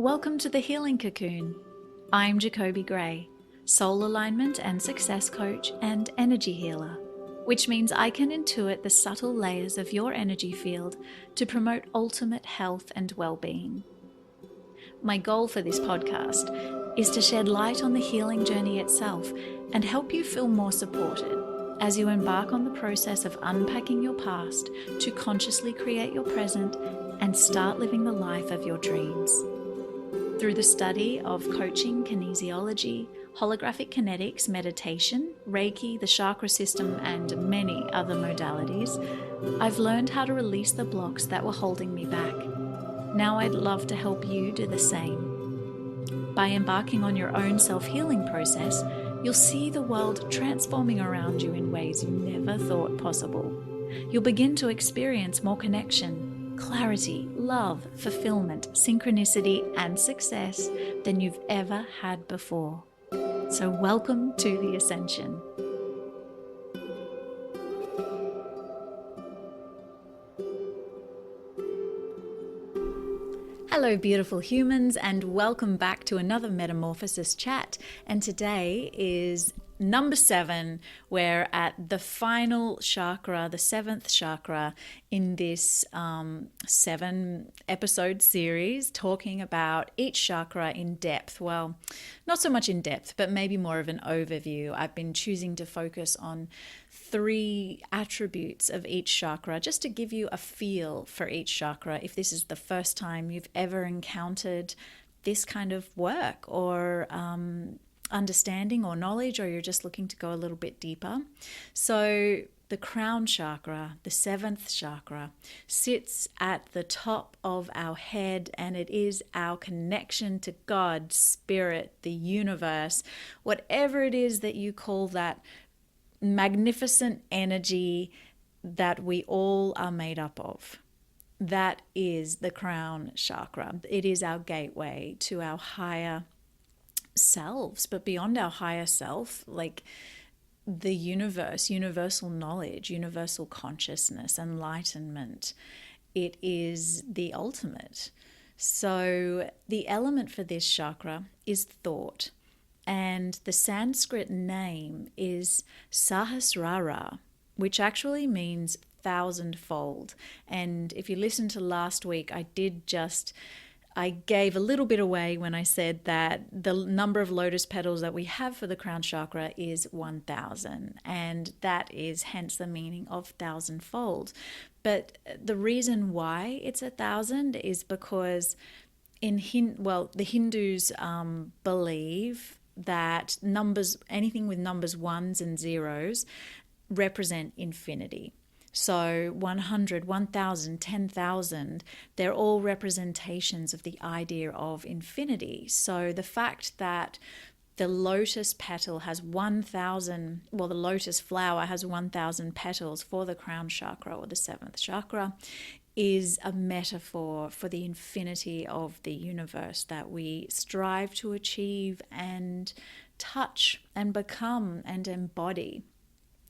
Welcome to the Healing Cocoon. I'm Jacobie Gray, soul alignment and success coach and energy healer, which means I can intuit the subtle layers of your energy field to promote ultimate health and well-being. My goal for this podcast is to shed light on the healing journey itself and help you feel more supported as you embark on the process of unpacking your past to consciously create your present and start living the life of your dreams. Through the study of coaching, kinesiology, holographic kinetics, meditation, Reiki, the chakra system, and many other modalities, I've learned how to release the blocks that were holding me back. Now I'd love to help you do the same. By embarking on your own self-healing process, you'll see the world transforming around you in ways you never thought possible. You'll begin to experience more connection, clarity, love, fulfillment, synchronicity, and success than you've ever had before. So welcome to the Ascension. Hello, beautiful humans, and welcome back to another Metamorphosis Chat. And today is number 7. We're at the final chakra, the 7th chakra in this 7-episode series, talking about each chakra in depth. Well, not so much in depth, but maybe more of an overview. I've been choosing to focus on 3 attributes of each chakra just to give you a feel for each chakra if this is the first time you've ever encountered this kind of work or understanding or knowledge, or you're just looking to go a little bit deeper. So the crown chakra, the 7th chakra, sits at the top of our head, and it is our connection to God, spirit, the universe, whatever it is that you call that magnificent energy that we all are made up of. That is the crown chakra. It is our gateway to our higher selves, but beyond our higher self, like the universe, universal knowledge, universal consciousness, enlightenment. It is the ultimate. So the element for this chakra is thought, and the Sanskrit name is Sahasrara, which actually means thousandfold. And if you listened to last week, I gave a little bit away when I said that the number of lotus petals that we have for the crown chakra is 1,000, and that is hence the meaning of thousandfold. But the reason why it's 1,000 is because the Hindus believe that numbers, anything with numbers 1s and 0s, represent infinity. So 100, 1,000, 10,000, they're all representations of the idea of infinity. So the fact that the lotus petal has 1,000, the lotus flower has 1,000 petals for the crown chakra or the 7th chakra is a metaphor for the infinity of the universe that we strive to achieve and touch and become and embody.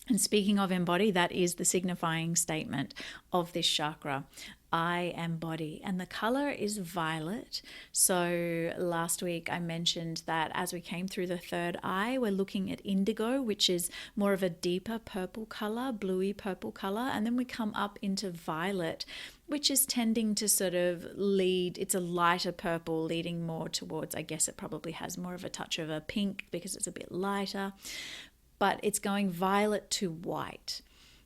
And speaking of embody, that is the signifying statement of this chakra. I embody. And the color is violet. So last week I mentioned that as we came through the third eye, we're looking at indigo, which is more of a deeper purple color, bluey purple color. And then we come up into violet, which is tending to sort of lead, it's a lighter purple leading more towards, I guess it probably has more of a touch of a pink because it's a bit lighter. But it's going violet to white.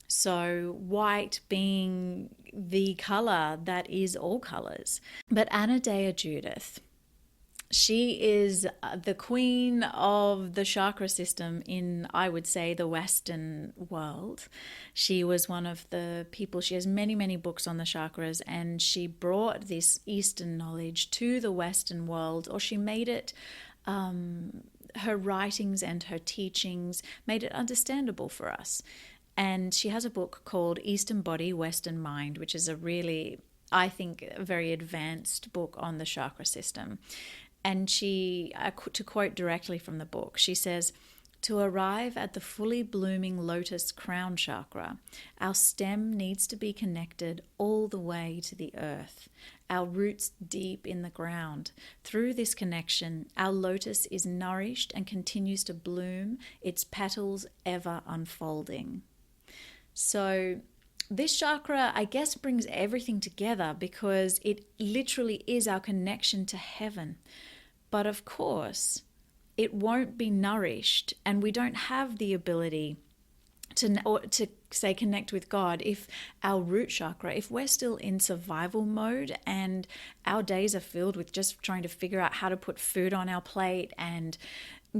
So white being the color that is all colors. But Anodea Judith, she is the queen of the chakra system in, I would say, the Western world. She was one of the people, she has many, many books on the chakras, and she brought this Eastern knowledge to the Western world, or she made it her writings and her teachings made it understandable for us. And she has a book called Eastern Body, Western Mind, which is a really, I think, a very advanced book on the chakra system. And she, to quote directly from the book, she says, To arrive at the fully blooming lotus crown chakra, our stem needs to be connected all the way to the earth, our roots deep in the ground. Through this connection, our lotus is nourished and continues to bloom, its petals ever unfolding. So this chakra, I guess, brings everything together because it literally is our connection to heaven. But of course, it won't be nourished, and we don't have the ability to say connect with God if our root chakra, if we're still in survival mode and our days are filled with just trying to figure out how to put food on our plate and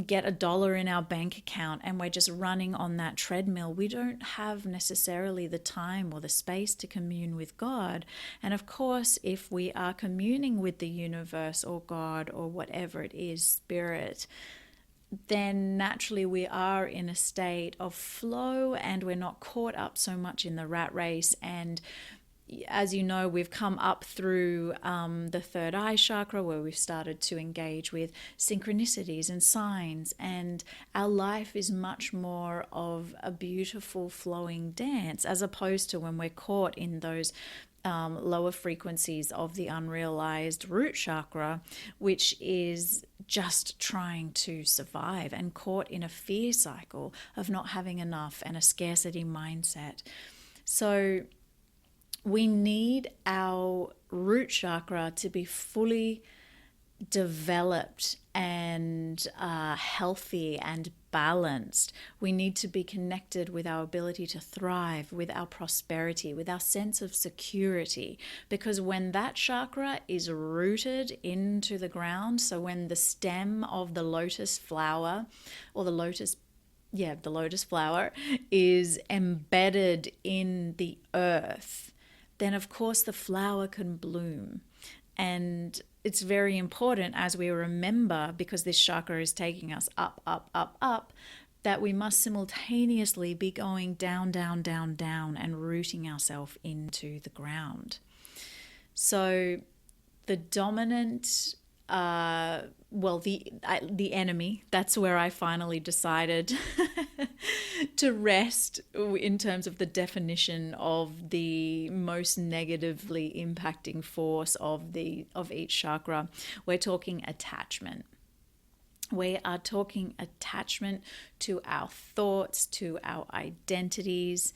get $1 in our bank account, and we're just running on that treadmill, we don't have necessarily the time or the space to commune with God. And of course, if we are communing with the universe or God or whatever it is, spirit, then naturally we are in a state of flow and we're not caught up so much in the rat race. And as you know, we've come up through the third eye chakra, where we've started to engage with synchronicities and signs, and our life is much more of a beautiful flowing dance, as opposed to when we're caught in those lower frequencies of the unrealized root chakra, which is just trying to survive and caught in a fear cycle of not having enough and a scarcity mindset. So we need our root chakra to be fully developed and healthy and balanced. We need to be connected with our ability to thrive, with our prosperity, with our sense of security. Because when that chakra is rooted into the ground, so when the stem of the lotus flower or the lotus flower is embedded in the earth, then of course the flower can bloom. And it's very important, as we remember, because this chakra is taking us up, up, up, up, that we must simultaneously be going down, down, down, down, and rooting ourselves into the ground. So the dominant, the enemy, that's where I finally decided to rest in terms of the definition of the most negatively impacting force of each chakra. We're talking attachment. We are talking attachment to our thoughts, to our identities.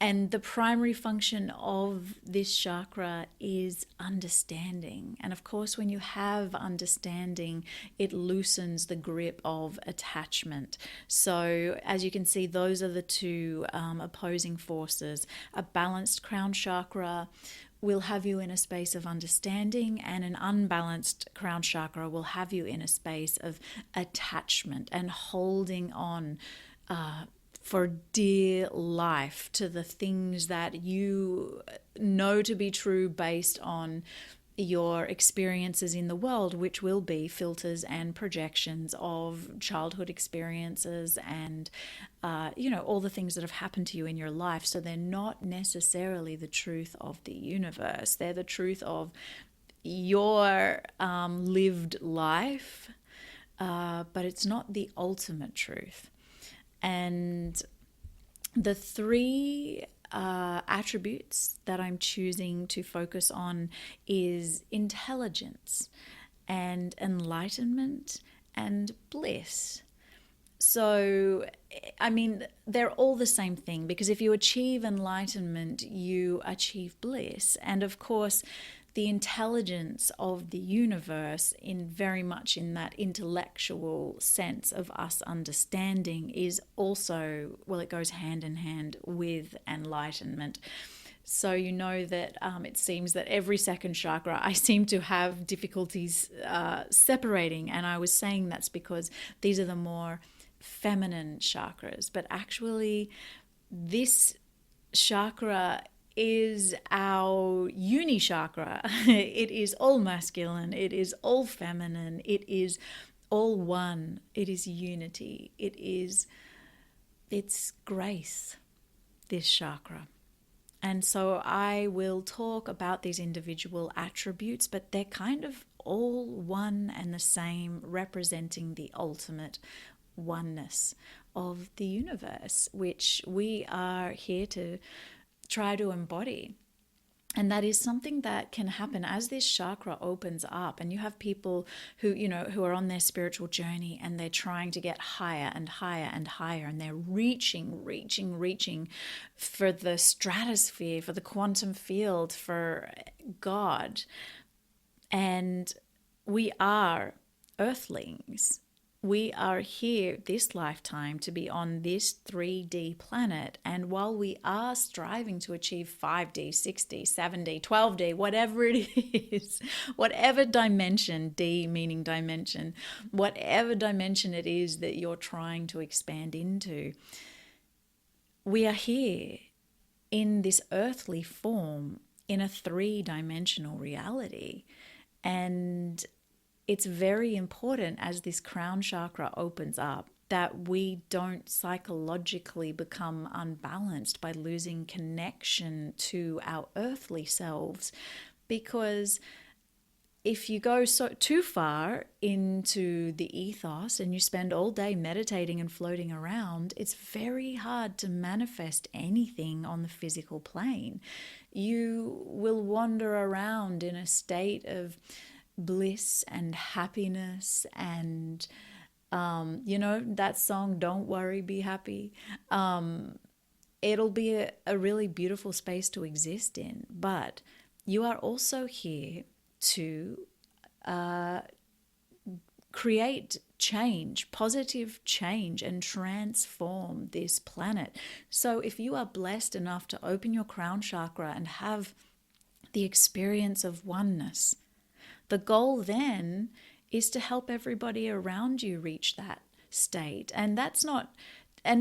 And the primary function of this chakra is understanding. And of course, when you have understanding, it loosens the grip of attachment. So as you can see, those are the two opposing forces. A balanced crown chakra will have you in a space of understanding, and an unbalanced crown chakra will have you in a space of attachment and holding on for dear life to the things that you know to be true based on your experiences in the world, which will be filters and projections of childhood experiences and, all the things that have happened to you in your life. So they're not necessarily the truth of the universe. They're the truth of your lived life, but it's not the ultimate truth. And the three attributes that I'm choosing to focus on is intelligence and enlightenment and bliss. So, I mean, they're all the same thing, because if you achieve enlightenment, you achieve bliss. And of course, the intelligence of the universe, in very much in that intellectual sense of us understanding, is also, it goes hand in hand with enlightenment. So you know that it seems that every second chakra I seem to have difficulties separating, and I was saying that's because these are the more feminine chakras, but actually this chakra is our uni chakra. It is all masculine, it is all feminine, it is all one, it is unity, it's grace, this chakra. And so I will talk about these individual attributes, but they're kind of all one and the same, representing the ultimate oneness of the universe, which we are here to try to embody. And that is something that can happen as this chakra opens up, and you have people who, who are on their spiritual journey, and they're trying to get higher and higher and higher, and they're reaching for the stratosphere, for the quantum field, for God. And we are earthlings. We are here this lifetime to be on this 3D planet. And while we are striving to achieve 5D, 6D, 7D, 12D, whatever it is, whatever dimension, D meaning dimension, whatever dimension it is that you're trying to expand into, we are here in this earthly form in a 3-dimensional reality. And it's very important as this crown chakra opens up that we don't psychologically become unbalanced by losing connection to our earthly selves. Because if you go too far into the ethos and you spend all day meditating and floating around, it's very hard to manifest anything on the physical plane. You will wander around in a state of bliss and happiness and that song, Don't Worry, Be Happy. It'll be a really beautiful space to exist in, but you are also here to create change, positive change, and transform this planet. So if you are blessed enough to open your crown chakra and have the experience of oneness, the goal then is to help everybody around you reach that state. And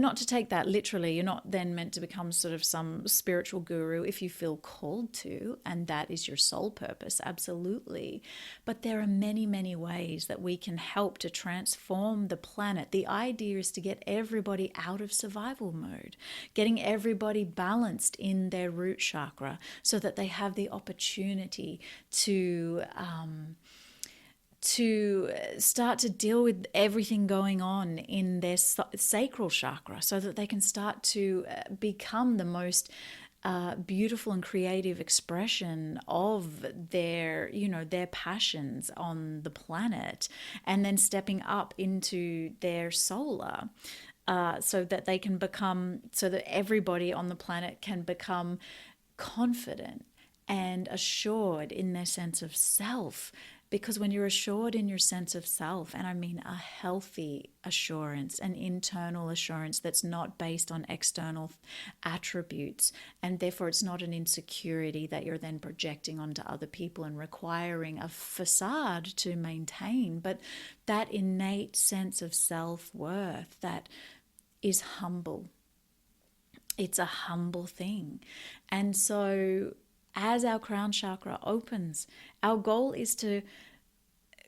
not to take that literally. You're not then meant to become sort of some spiritual guru if you feel called to, and that is your sole purpose, absolutely. But there are many, many ways that we can help to transform the planet. The idea is to get everybody out of survival mode, getting everybody balanced in their root chakra so that they have the opportunity to start to deal with everything going on in their sacral chakra, so that they can start to become the most beautiful and creative expression of their passions on the planet, and then stepping up into their solar, so that everybody on the planet can become confident and assured in their sense of self. Because when you're assured in your sense of self, and I mean a healthy assurance, an internal assurance that's not based on external attributes, and therefore it's not an insecurity that you're then projecting onto other people and requiring a facade to maintain, but that innate sense of self-worth that is humble. It's a humble thing. And so as our crown chakra opens, our goal is to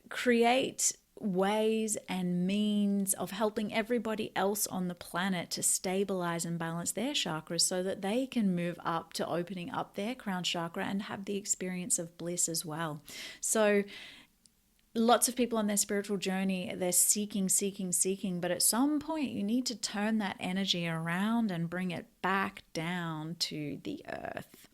create ways and means of helping everybody else on the planet to stabilize and balance their chakras so that they can move up to opening up their crown chakra and have the experience of bliss as well. So lots of people on their spiritual journey, they're seeking, but at some point you need to turn that energy around and bring it back down to the earth.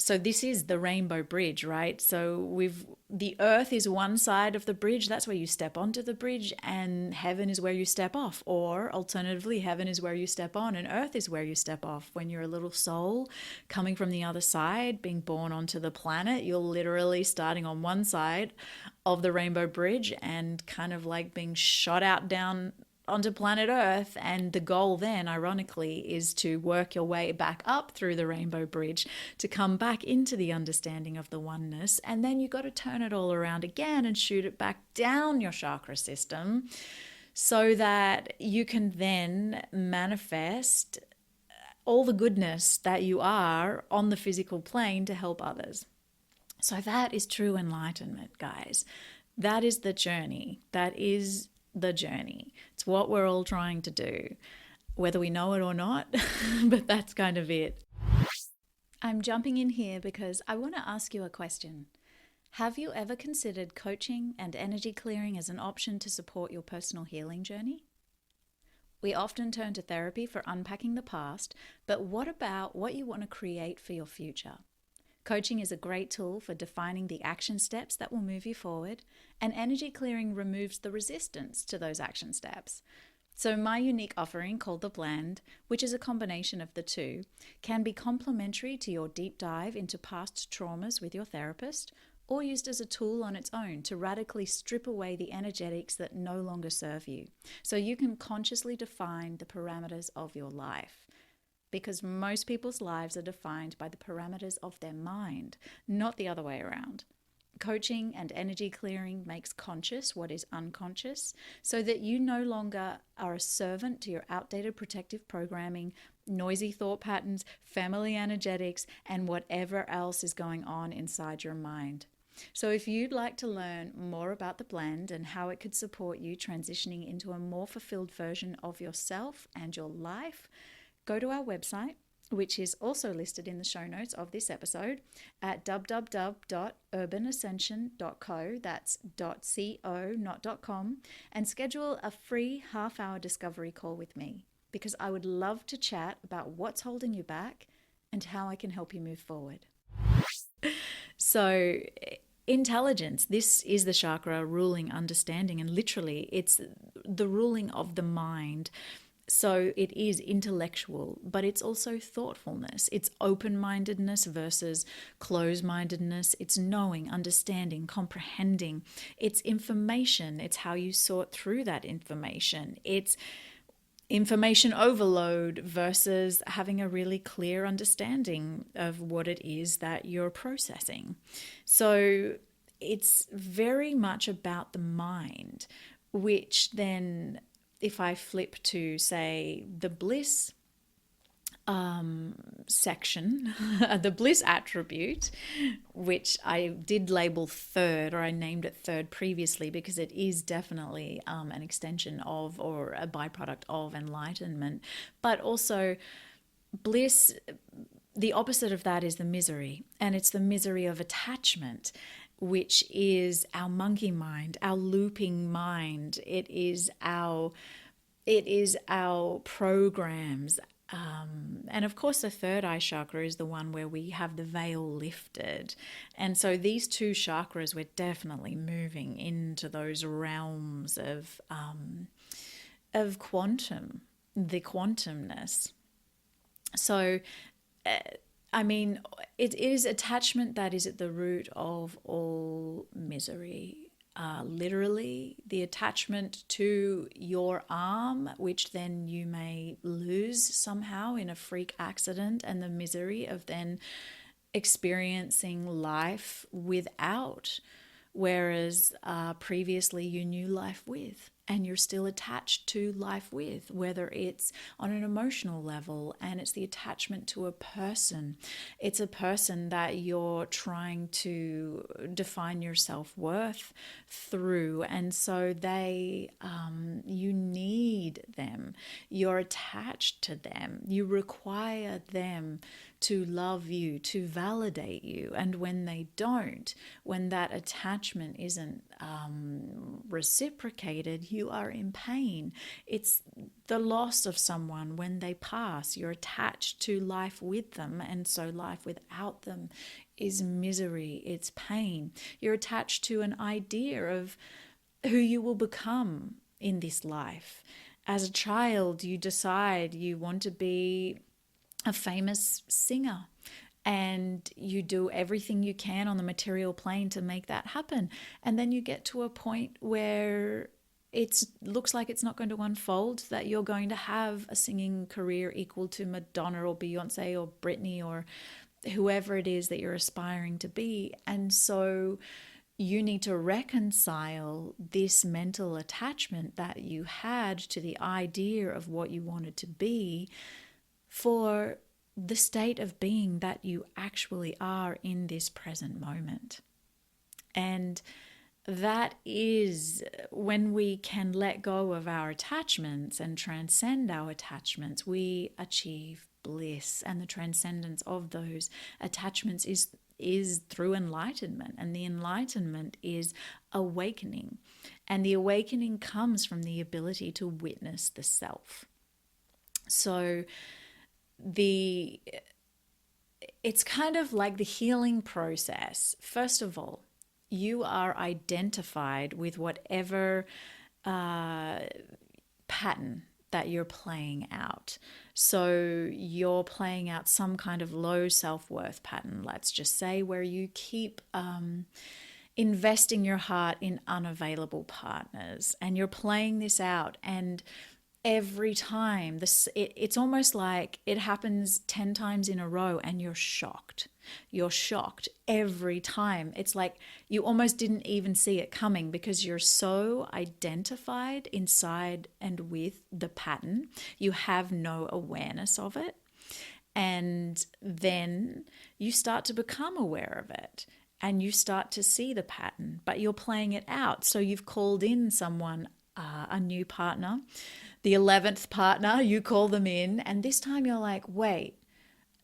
So this is the rainbow bridge, right? So the earth is one side of the bridge. That's where you step onto the bridge, and heaven is where you step off. Or alternatively, heaven is where you step on and earth is where you step off. When you're a little soul coming from the other side, being born onto the planet, you're literally starting on one side of the rainbow bridge and kind of like being shot out down onto planet Earth, and the goal then, ironically, is to work your way back up through the rainbow bridge to come back into the understanding of the oneness, and then you got to turn it all around again and shoot it back down your chakra system so that you can then manifest all the goodness that you are on the physical plane to help others. So that is true enlightenment, guys. That is the journey. That is the journey. It's what we're all trying to do, whether we know it or not, but that's kind of it. I'm jumping in here because I want to ask you a question. Have you ever considered coaching and energy clearing as an option to support your personal healing journey? We often turn to therapy for unpacking the past, but what about what you want to create for your future? Coaching is a great tool for defining the action steps that will move you forward, and energy clearing removes the resistance to those action steps. So my unique offering called The Blend, which is a combination of the two, can be complementary to your deep dive into past traumas with your therapist, or used as a tool on its own to radically strip away the energetics that no longer serve you, so you can consciously define the parameters of your life. Because most people's lives are defined by the parameters of their mind, not the other way around. Coaching and energy clearing makes conscious what is unconscious, so that you no longer are a servant to your outdated protective programming, noisy thought patterns, family energetics, and whatever else is going on inside your mind. So if you'd like to learn more about the blend and how it could support you transitioning into a more fulfilled version of yourself and your life, go to our website, which is also listed in the show notes of this episode at www.urbanascension.co, that's .co, not .com, and schedule a free half-hour discovery call with me, because I would love to chat about what's holding you back and how I can help you move forward. So, intelligence, this is the chakra ruling understanding, and literally it's the ruling of the mind. So it is intellectual, but it's also thoughtfulness. It's open-mindedness versus closed-mindedness. It's knowing, understanding, comprehending. It's information. It's how you sort through that information. It's information overload versus having a really clear understanding of what it is that you're processing. So it's very much about the mind, which then, if I flip to, say, the bliss section, the bliss attribute, which I did label third, or I named it third previously, because it is definitely an extension of, or a byproduct of, enlightenment. But also bliss, the opposite of that is the misery, and it's the misery of attachment, which is our monkey mind, our looping mind. It is our programs. And of course, the third eye chakra is the one where we have the veil lifted. And so these two chakras, we're definitely moving into those realms of quantum, the quantumness. So, I mean, it is attachment that is at the root of all misery. Literally, the attachment to your arm, which then you may lose somehow in a freak accident, and the misery of then experiencing life without, whereas previously you knew life with. And you're still attached to life with, whether it's on an emotional level, and it's the attachment to a person. It's a person that you're trying to define your self-worth through. And so you need them. You're attached to them. You require them to love you, to validate you. And when they don't, when that attachment isn't reciprocated, you are in pain. It's the loss of someone when they pass. You're attached to life with them, and so life without them is misery, it's pain. You're attached to an idea of who you will become in this life. As a child, you decide you want to be a famous singer, and you do everything you can on the material plane to make that happen. And then you get to a point where it looks like it's not going to unfold, that you're going to have a singing career equal to Madonna or Beyonce or Britney or whoever it is that you're aspiring to be. And so you need to reconcile this mental attachment that you had to the idea of what you wanted to be for the state of being that you actually are in this present moment. And that is when we can let go of our attachments and transcend our attachments, we achieve bliss and the transcendence of those attachments is through enlightenment. And the enlightenment is awakening. And the awakening comes from the ability to witness the self. So it's kind of like the healing process. First of all, you are identified with whatever pattern that you're playing out. So you're playing out some kind of low self-worth pattern, let's just say, where you keep investing your heart in unavailable partners, and you're playing this out, and every time it's almost like it happens 10 times in a row, and you're shocked every time. It's like you almost didn't even see it coming, because you're so identified inside and with the pattern. You have no awareness of it, and then you start to become aware of it, and you start to see the pattern, but you're playing it out. So you've called in someone, a new partner, the 11th partner, you call them in, and this time you're like, wait,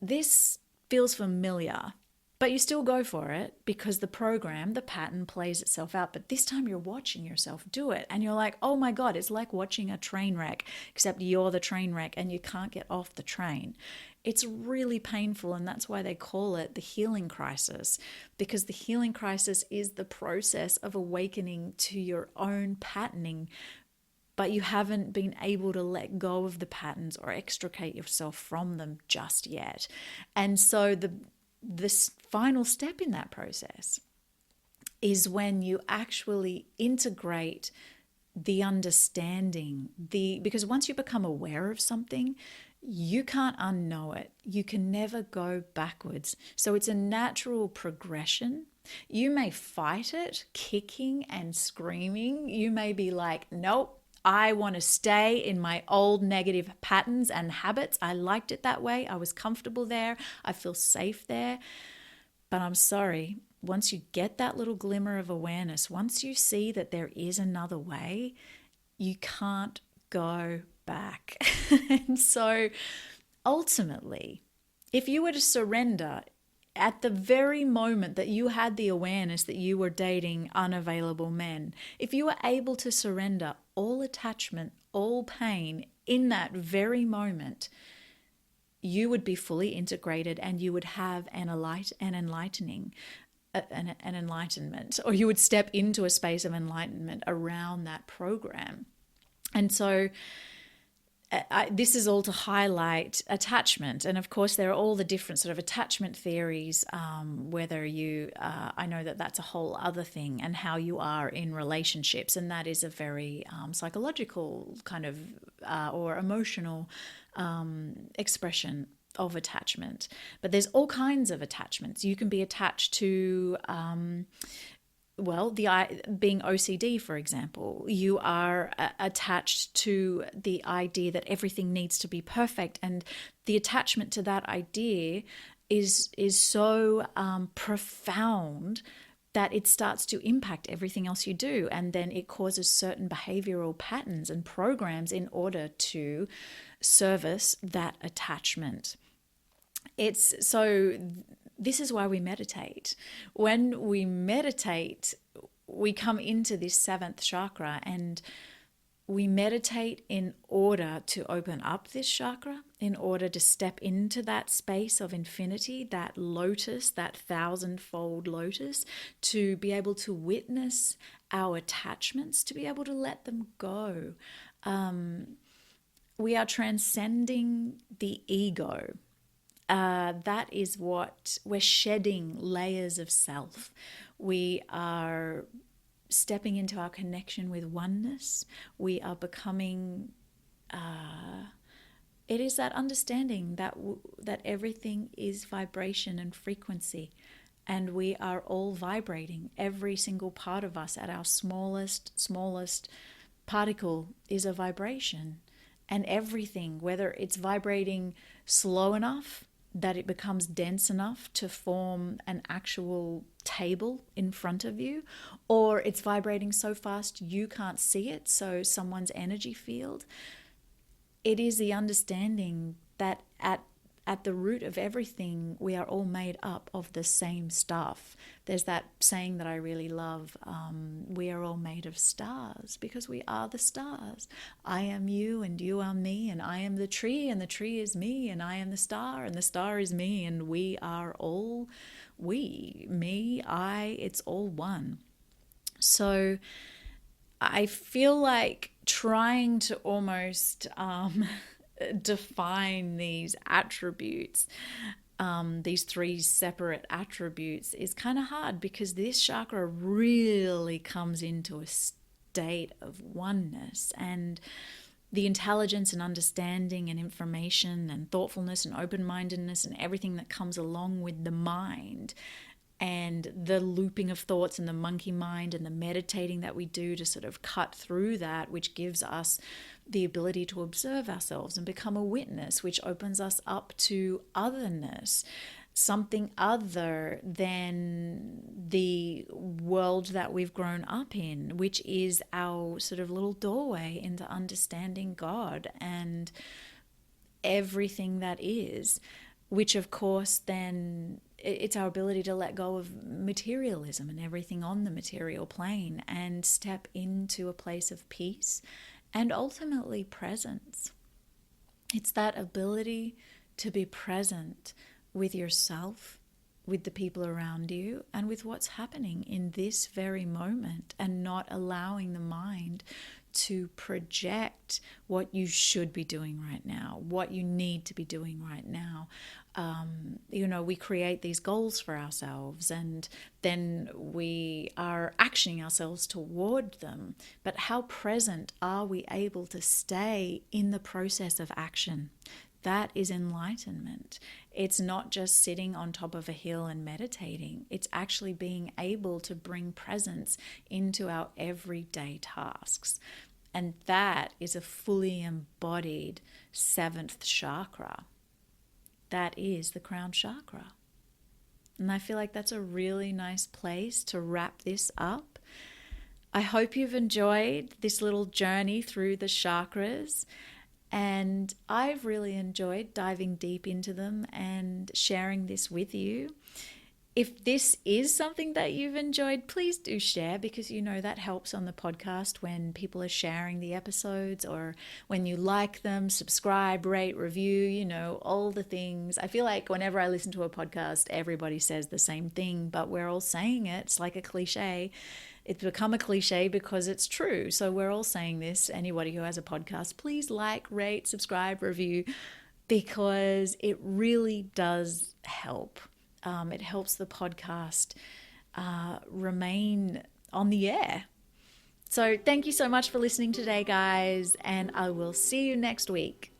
this feels familiar, but you still go for it because the program, the pattern plays itself out. But this time you're watching yourself do it, and you're like, oh my God, it's like watching a train wreck, except you're the train wreck and you can't get off the train. It's really painful, and that's why they call it the healing crisis, because the healing crisis is the process of awakening to your own patterning, but you haven't been able to let go of the patterns or extricate yourself from them just yet. And so this final step in that process is when you actually integrate the understanding, because once you become aware of something, you can't unknow it. You can never go backwards. So it's a natural progression. You may fight it, kicking and screaming. You may be like, nope, I want to stay in my old negative patterns and habits. I liked it that way. I was comfortable there. I feel safe there. But I'm sorry, once you get that little glimmer of awareness, once you see that there is another way, you can't go back. And so ultimately, if you were to surrender at the very moment that you had the awareness that you were dating unavailable men, if you were able to surrender all attachment, all pain in that very moment, you would be fully integrated, and you would have an enlightening, an enlightenment, or you would step into a space of enlightenment around that program. And so this is all to highlight attachment. And of course, there are all the different sort of attachment theories, whether you, I know that that's a whole other thing, and how you are in relationships. And that is a very psychological kind of or emotional expression of attachment. But there's all kinds of attachments. You can be attached to being OCD, for example. You are attached to the idea that everything needs to be perfect, and the attachment to that idea is so profound that it starts to impact everything else you do, and then it causes certain behavioral patterns and programs in order to service that attachment. This is why we meditate. When we meditate, we come into this 7th chakra, and we meditate in order to open up this chakra, in order to step into that space of infinity, that lotus, that 1,000-fold lotus, to be able to witness our attachments, to be able to let them go. We are transcending the ego. That is what we're shedding, layers of self. We are stepping into our connection with oneness. We are becoming, it is that understanding that everything is vibration and frequency, and we are all vibrating. Every single part of us at our smallest particle is a vibration, and everything, whether it's vibrating slow enough that it becomes dense enough to form an actual table in front of you, or it's vibrating so fast you can't see it, so someone's energy field. It is the understanding that at at the root of everything, we are all made up of the same stuff. There's that saying that I really love, we are all made of stars because we are the stars. I am you and you are me, and I am the tree and the tree is me, and I am the star and the star is me, and we are all we, me, I, it's all one. So I feel like trying to almost define these attributes, these three separate attributes, is kind of hard, because this chakra really comes into a state of oneness, and the intelligence and understanding and information and thoughtfulness and open-mindedness and everything that comes along with the mind, and the looping of thoughts and the monkey mind and the meditating that we do to sort of cut through that, which gives us the ability to observe ourselves and become a witness, which opens us up to otherness, something other than the world that we've grown up in, which is our sort of little doorway into understanding God and everything that is, which of course then it's our ability to let go of materialism and everything on the material plane and step into a place of peace and ultimately presence. It's that ability to be present with yourself, with the people around you, and with what's happening in this very moment, and not allowing the mind to project what you should be doing right now, what you need to be doing right now. We create these goals for ourselves, and then we are actioning ourselves toward them. But how present are we able to stay in the process of action? That is enlightenment. It's not just sitting on top of a hill and meditating. It's actually being able to bring presence into our everyday tasks. And that is a fully embodied seventh chakra. That is the crown chakra. And I feel like that's a really nice place to wrap this up. I hope you've enjoyed this little journey through the chakras. And I've really enjoyed diving deep into them and sharing this with you. If this is something that you've enjoyed, please do share, because that helps on the podcast when people are sharing the episodes, or when you like them, subscribe, rate, review, all the things. I feel like whenever I listen to a podcast, everybody says the same thing, but we're all saying it. It's like a cliche. It's become a cliche because it's true. So we're all saying this. Anybody who has a podcast, please like, rate, subscribe, review, because it really does help. It helps the podcast remain on the air. So thank you so much for listening today, guys, and I will see you next week.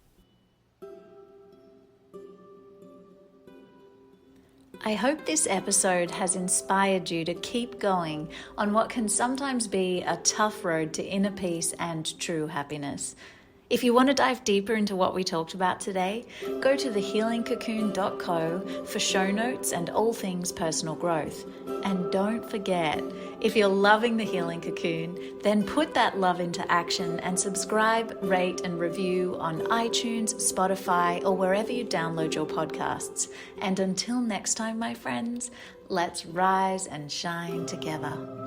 I hope this episode has inspired you to keep going on what can sometimes be a tough road to inner peace and true happiness. If you want to dive deeper into what we talked about today, go to thehealingcocoon.co for show notes and all things personal growth. And don't forget, if you're loving The Healing Cocoon, then put that love into action and subscribe, rate, and review on iTunes, Spotify, or wherever you download your podcasts. And until next time, my friends, let's rise and shine together.